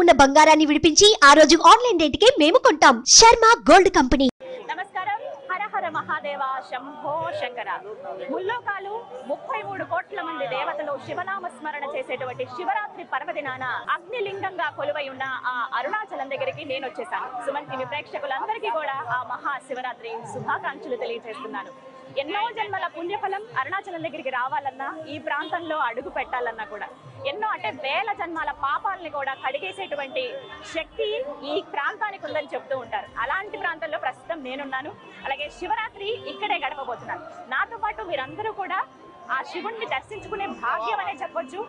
ఉన్న బంగారాన్ని విడిపించి ఆ రోజు ఆన్లైన్ రేటుకే మేము కొంటాం. Sharma gold company. నమస్కారం. హర హర మహాదేవ శంభో శంకర. ముల్లోకాలు 33 కోట్ల మంది దేవతలు శివనామ స్మరణ చేసేటువంటి శివరాత్రి పర్వదినాన అగ్నిలింగంగా కొలువై ఉన్న ఆ అరుణాచలం దగ్గరికి నేను వచ్చేసాను. సుమన్ టీవీ ప్రేక్షకులందరికీ కూడా ఆ మహా శివరాత్రి శుభాకాంక్షలు తెలియజేస్తున్నాను. ఎన్నో జన్మల పుణ్యఫలం అరుణాచలం దగ్గరికి రావాలన్నా, ఈ ప్రాంతంలో అడుగు పెట్టాలన్నా కూడా ఎన్నో అంటే వేల జన్మాల పాపాలని కూడా కడిగేసేటువంటి శక్తి ఈ ప్రాంతానికి ఉందని చెప్తూ ఉంటారు. అలాంటి ప్రాంతంలో ప్రస్తుతం నేనున్నాను. అలాగే శివరాత్రి ఇక్కడే గడపబోతున్నాను. నాతో పాటు మీరందరూ కూడా ఆ శివుణ్ణి దర్శించుకునే భాగ్యం అనే చెప్పొచ్చు.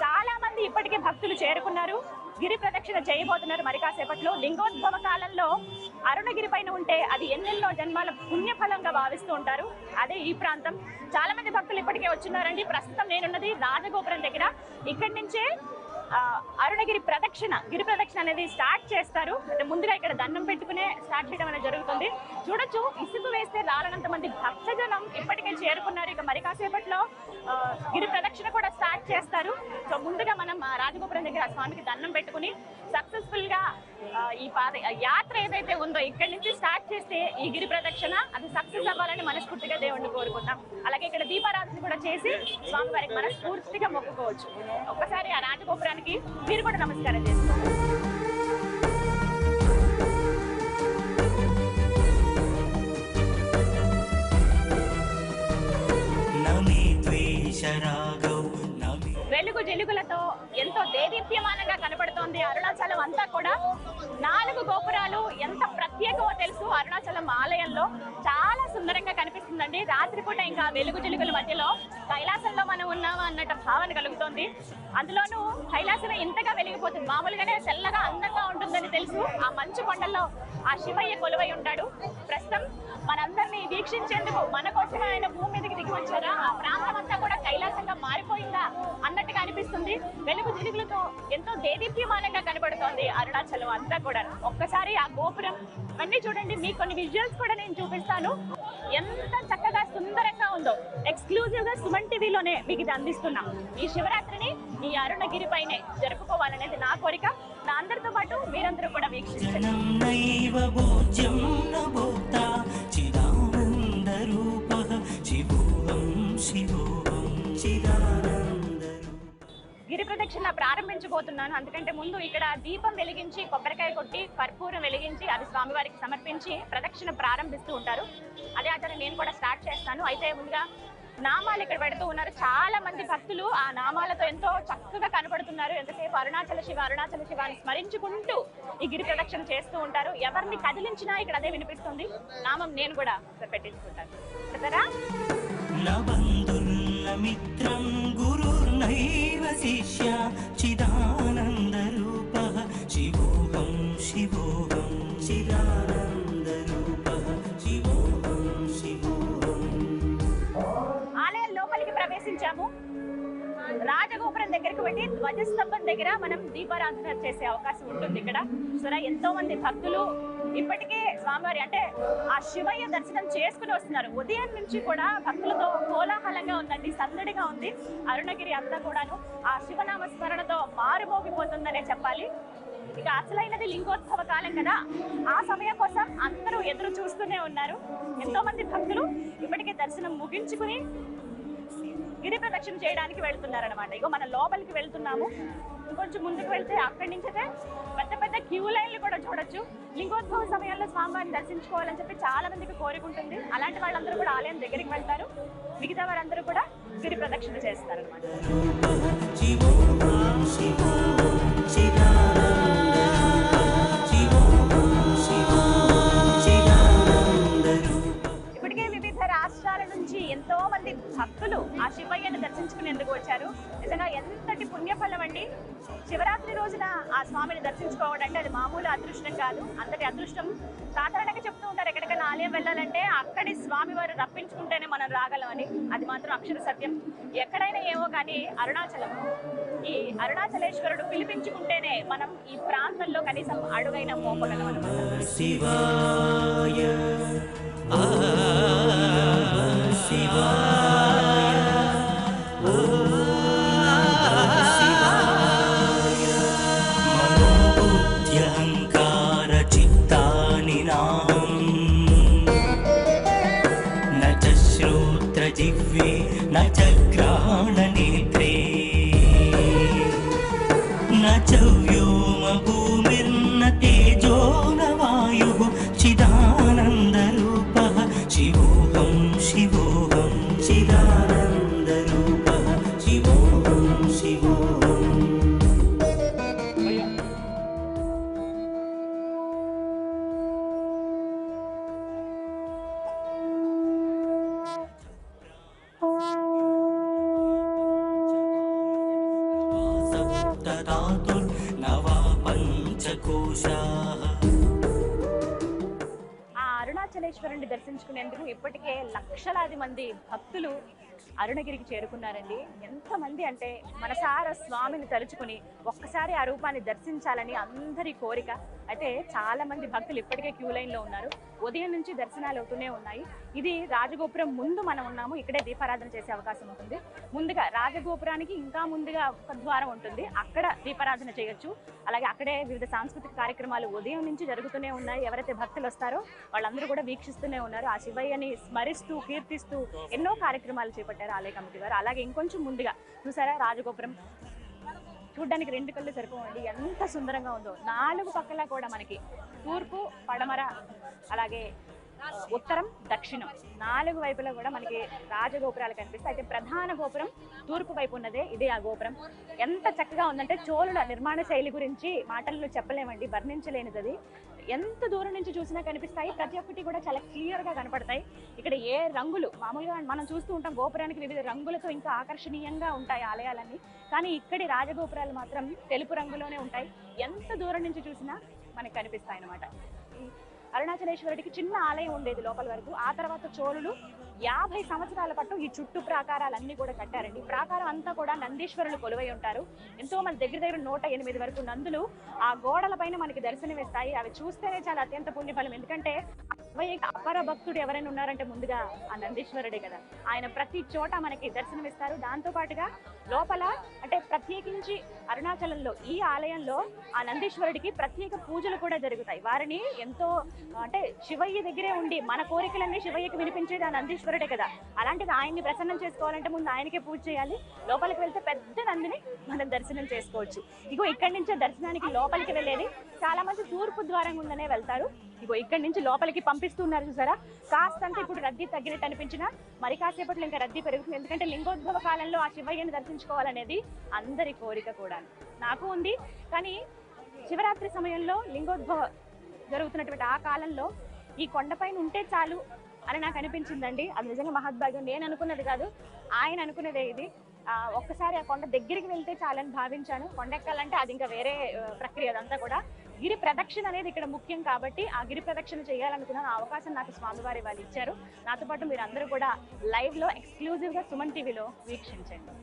చాలా మంది ఇప్పటికే భక్తులు చేరుకున్నారు, గిరి ప్రదక్షిణ చేయబోతున్నారు. మరి కాసేపట్లో లింగోద్భవ కాలంలో అరుణగిరి పైన ఉంటే అది ఎన్నెన్నో జన్మాల పుణ్యఫలంగా భావిస్తూ ఉంటారు. అదే ఈ ప్రాంతం. చాలా మంది భక్తులు ఇప్పటికే వచ్చున్నారండి. ప్రస్తుతం నేనున్నది రాజగోపురం దగ్గర. ఇక్కడి నుంచే అరుణగిరి ప్రదక్షిణ, గిరి ప్రదక్షిణ అనేది స్టార్ట్ చేస్తారు. అంటే ముందుగా ఇక్కడ దండం పెట్టుకునే స్టార్ట్ చేయడం అనేది జరుగుతుంది. చూడొచ్చు, ఇసుకు వేస్తే రాలనంత మంది భక్తజనం ఇప్పటికే చేరుకున్నారు. ఇక మరి కాసేపట్లో గిరి ప్రదక్షిణ కూడా స్టార్ట్ చేస్తారు. సో ముందుగా మనం రాజగోపురం దగ్గర స్వామికి దండం పెట్టుకుని సక్సెస్ఫుల్ గా ఈ యాత్ర ఏదైతే ఉందో ఇక్కడి నుంచి స్టార్ట్ చేస్తే ఈ గిరి ప్రదక్షిణ అది సక్సెస్ అవ్వాలని మనస్ఫూర్తిగా దేవుణ్ణి కోరుకుంటాం. అలాగే ఇక్కడ దీపారాధన కూడా చేసి స్వామి వారికి మనస్ఫూర్తిగా మొక్కుకోవచ్చు. ఒక్కసారి ఆ రాజగోపురానికి మీరు కూడా నమస్కారం చేసుకోండి. వెలుగు జెలుగులతో ఎంతో దేదీప్యమానంగా కనపడుతోంది అరుణాచలం అంతా కూడా. 4 గోపురాలు ఎంత ప్రత్యేకమో తెలుసు. అరుణాచలం ఆలయంలో చాలా సుందరంగా కనిపిస్తుందండి. రాత్రిపూట ఇంకా వెలుగు జెలుగుల మధ్యలో కైలాసంలో మనం ఉన్నామా అన్నట్టు భావన కలుగుతోంది. అందులోనూ కైలాసమే ఇంతగా వెలిగిపోతుంది. మామూలుగానే తెల్లగా అందంగా ఉంటుందని తెలుసు. ఆ మంచు కొండల్లో ఆ శివయ్య కొలువై ఉంటాడు. ప్రస్తుతం మనందరినీ వీక్షించేందుకు మన కోసం ఆయన భూమి మీదకి దిగి వచ్చారా, ఆ ప్రాంతం అంతా కూడా కైలాసంగా మారిపోయిందా అన్నట్టుగా అనిపిస్తుంది. వెలుగు జిలుగులతో ఎంతో దేదీప్యమానంగా కనబడుతోంది అరుణాచలం అంతా కూడా. ఒక్కసారి ఆ గోపురం అన్నీ చూడండి. మీకు కొన్ని విజువల్స్ కూడా నేను చూపిస్తాను. ఎంత చక్కగా సుందరంగా ఉందో ఎక్స్క్లూజివ్ గా సుమన్ టీవీలోనే మీకు ఇది అందిస్తున్నాం. ఈ శివరాత్రిని ఈ అరుణగిరి పైనే జరుపుకోవాలనేది నా కోరిక. నా అందరితో పాటు మీరందరూ కూడా వీక్షించండి. గిరి ప్రదక్షిణ ప్రారంభించబోతున్నాను. అందుకంటే ముందు ఇక్కడ దీపం వెలిగించి, కొబ్బరికాయ కొట్టి, కర్పూరం వెలిగించి అది స్వామివారికి సమర్పించి ప్రదక్షిణ ప్రారంభిస్తూ ఉంటారు. అదే ఆచారం నేను కూడా స్టార్ట్ చేస్తాను. అయితే ముందుగా నామాలు ఇక్కడ పెడుతూ ఉన్నారు. చాలా మంది భక్తులు ఆ నామాలతో ఎంతో చక్కగా కనబడుతున్నారు. ఎంతసేపు అరుణాచల శివ అరుణాచల శివ అని స్మరించుకుంటూ ఈ గిరి ప్రదక్షిణ చేస్తూ ఉంటారు. ఎవరిని కదిలించినా ఇక్కడ అదే వినిపిస్తుంది. నామం నేను కూడా పెట్టించుకుంటాను. కదా మిత్రం గురుర్నైవ శిష్య చిదానంద రూపః శివోహం శివోహం చిదానంద రూపః శివోహం శివోహం. ఆలయం లోపలికి ప్రవేశించాము. రాజగోపురం దగ్గరికి వెళ్ళి ధ్వజస్తంభం దగ్గర మనం దీపారాధన చేసే అవకాశం ఉంటుంది. ఇక్కడ సరే ఎంతో మంది భక్తులు ఇప్పటికే స్వామివారి అంటే ఆ శివయ్య దర్శనం చేసుకుని వస్తున్నారు. ఉదయం నుంచి కూడా భక్తులతో కోలాహలంగా ఉందండి, సందడిగా ఉంది. అరుణగిరి అంతా కూడాను ఆ శివనామ స్మరణతో మారుమోగిపోతుందనే చెప్పాలి. ఇక అసలైనది లింగోద్భవ కాలం కదా, ఆ సమయం కోసం అందరూ ఎదురు చూస్తూనే ఉన్నారు. ఎంతో మంది భక్తులు ఇప్పటికే దర్శనం ముగించుకుని గిరి ప్రదక్షిణ చేయడానికి వెళ్తున్నారనమాట. ఇగో మనం లోపలికి వెళ్తున్నాము. ఇంకొంచెం ముందుకు వెళ్తే అక్కడి నుంచి పెద్ద పెద్ద క్యూ లైన్లు కూడా చూడొచ్చు. లింగోద్భవ సమయాల్లో స్వామివారిని దర్శించుకోవాలని చెప్పి చాలా మందికి కోరికుంటుంది. అలాంటి వాళ్ళందరూ కూడా ఆలయం దగ్గరికి వెళ్తారు. మిగతా వారందరూ కూడా గిరి ప్రదక్షిణ చేస్తారనమాట. రాష్ట్రాల నుంచి ఎంతో మంది భక్తులు ఆ శివయ్యను దర్శించుకునేందుకు వచ్చారు. నిజంగా ఎంతటి పుణ్యఫలం అండి. శివరాత్రి రోజున ఆ స్వామిని దర్శించుకోవడం అంటే అది మామూలు అదృష్టం కాదు. అంతటి అదృష్టం సాధారణంగా చెప్తూ ఉంటారు. ఎక్కడికైనా ఆలయం వెళ్ళాలంటే అక్కడి స్వామివారు రప్పించుకుంటేనే మనం రాగలమని. అది మాత్రం అక్షర సత్యం. ఎక్కడైనా ఏమో కానీ అరుణాచలం, ఈ అరుణాచలేశ్వరుడు పిలిపించుకుంటేనే మనం ఈ ప్రాంతంలో కనీసం అడుగైన మోపగలం అన్నమాట. శివాయ శివాయ చవ్యోమ భూమిర్న తేజో న వాయుః చిదానందరూపః శివోహం శివోహం చిదానందరూపః శివోహం శివోహం. సప్తధాతుర్నవా పంచకోశాః. ఆ అరుణాచలేశ్వరుని దర్శించుకునేందుకు ఇప్పటికే లక్షలాది మంది భక్తులు అరుణగిరికి చేరుకున్నారండి. ఎంతమంది అంటే మనసారా స్వామిని తలుచుకుని ఒక్కసారి ఆ రూపాన్ని దర్శించాలని అందరి కోరిక. అయితే చాలా మంది భక్తులు ఇప్పటికే క్యూ లైన్లో ఉన్నారు. ఉదయం నుంచి దర్శనాలు అవుతూనే ఉన్నాయి. ఇది రాజగోపురం ముందు మనం ఉన్నాము. ఇక్కడే దీపారాధన చేసే అవకాశం ఉంటుంది. ముందుగా రాజగోపురానికి ఇంకా ముందుగా ఒక ద్వారం ఉంటుంది, అక్కడ దీపారాధన చేయొచ్చు. అలాగే అక్కడే వివిధ సాంస్కృతిక కార్యక్రమాలు ఉదయం నుంచి జరుగుతూనే ఉన్నాయి. ఎవరైతే భక్తులు వస్తారో వాళ్ళందరూ కూడా వీక్షిస్తూనే ఉన్నారు. ఆ శివయ్యని స్మరిస్తూ కీర్తిస్తూ ఎన్నో కార్యక్రమాలు చేపట్టారు ఆలయ కమిటీ వారు. అలాగే ఇంకొంచెం ముందుగా చూసారా రాజగోపురం చూడ్డానికి 2 కళ్ళు సరిపోవండి, ఎంత సుందరంగా ఉందో. 4 పక్కల కూడా మనకి తూర్పు, పడమర, అలాగే ఉత్తరం, దక్షిణం 4 వైపులా కూడా మనకి రాజగోపురాలు కనిపిస్తాయి. అయితే ప్రధాన గోపురం తూర్పు వైపు ఉన్నదే ఇదే ఆ గోపురం. ఎంత చక్కగా ఉందంటే చోళుల నిర్మాణ శైలి గురించి మాటల్లో చెప్పలేమండి, వర్ణించలేనిది అది. ఎంత దూరం నుంచి చూసినా కనిపిస్తాయి. ప్రతి ఒక్కటి కూడా చాలా క్లియర్గా కనపడతాయి. ఇక్కడ ఏ రంగులు మామూలుగా మనం చూస్తూ ఉంటాం గోపురానికి వివిధ రంగులతో ఇంకా ఆకర్షణీయంగా ఉంటాయి ఆలయాలన్నీ, కానీ ఇక్కడి రాజగోపురాలు మాత్రం తెలుపు రంగులోనే ఉంటాయి. ఎంత దూరం నుంచి చూసినా మనకు కనిపిస్తాయి అన్నమాట. అరుణాచలేశ్వరుడికి చిన్న ఆలయం ఉండేది లోపల వరకు. ఆ తర్వాత చోళులు 50 సంవత్సరాల పాటు ఈ చుట్టూ ప్రాకారాలన్నీ కూడా కట్టారండి. ప్రాకారం అంతా కూడా నందీశ్వరులు కొలువై ఉంటారు. ఎంతో మంది దగ్గర 108 వరకు నందులు ఆ గోడల పైన మనకి దర్శనమిస్తాయి. అవి చూస్తేనే చాలా అత్యంత పుణ్యఫలం. ఎందుకంటే అపర భక్తుడు ఎవరైనా ఉన్నారంటే ముందుగా ఆ నందీశ్వరుడే కదా. ఆయన ప్రతి చోట మనకి దర్శనమిస్తారు. దాంతో పాటుగా లోపల అంటే ప్రత్యేకించి అరుణాచలంలో ఈ ఆలయంలో ఆ నందీశ్వరుడికి ప్రత్యేక పూజలు కూడా జరుగుతాయి. వారిని ఎంతో అంటే శివయ్య దగ్గరే ఉండి మన కోరికలన్నీ శివయ్యకి వినిపించేది ఆ నందీశ్వరుడే కదా. అలాంటిది ఆయన్ని ప్రసన్నం చేసుకోవాలంటే ముందు ఆయనకే పూజ చేయాలి. లోపలికి వెళ్తే పెద్ద నందిని మనం దర్శనం చేసుకోవచ్చు. ఇగో ఇక్కడి నుంచే దర్శనానికి లోపలికి వెళ్ళేది. చాలా మంది తూర్పు ద్వారం గుండానే వెళ్తారు. ఇగో ఇక్కడి నుంచి లోపలికి పంపిస్తున్నారు చూసారా. కాస్తంతా ఇప్పుడు రద్దీ తగ్గినట్టు అనిపించినా మరి కాసేపట్లో ఇంకా రద్దీ పెరుగుతుంది. ఎందుకంటే లింగోద్భవ కాలంలో ఆ శివయ్యని దర్శించుకోవాలనేది అందరి కోరిక కూడా. నాకు ఉంది, కానీ శివరాత్రి సమయంలో లింగోద్భవ జరుగుతున్నటువంటి ఆ కాలంలో ఈ కొండపైన ఉంటే చాలు అని నాకు అనిపించిందండి. అది నిజంగా మహద్భాగ్యం. నేను అనుకున్నది కాదు, ఆయన అనుకున్నదే ఇది. ఒక్కసారి ఆ కొండ దగ్గరికి వెళ్తే చాలని భావించాను. కొండ ఎక్కాలంటే అది ఇంకా వేరే ప్రక్రియ. అదంతా కూడా గిరి ప్రదక్షిణ అనేది ఇక్కడ ముఖ్యం కాబట్టి ఆ గిరి ప్రదక్షిణ చేయాలనుకున్నాను. ఆ అవకాశం నాకు స్వామివారి వాళ్ళు ఇచ్చారు. నాతో పాటు మీరు అందరూ కూడా లైవ్లో ఎక్స్క్లూజివ్గా సుమన్ టీవీలో వీక్షించండి.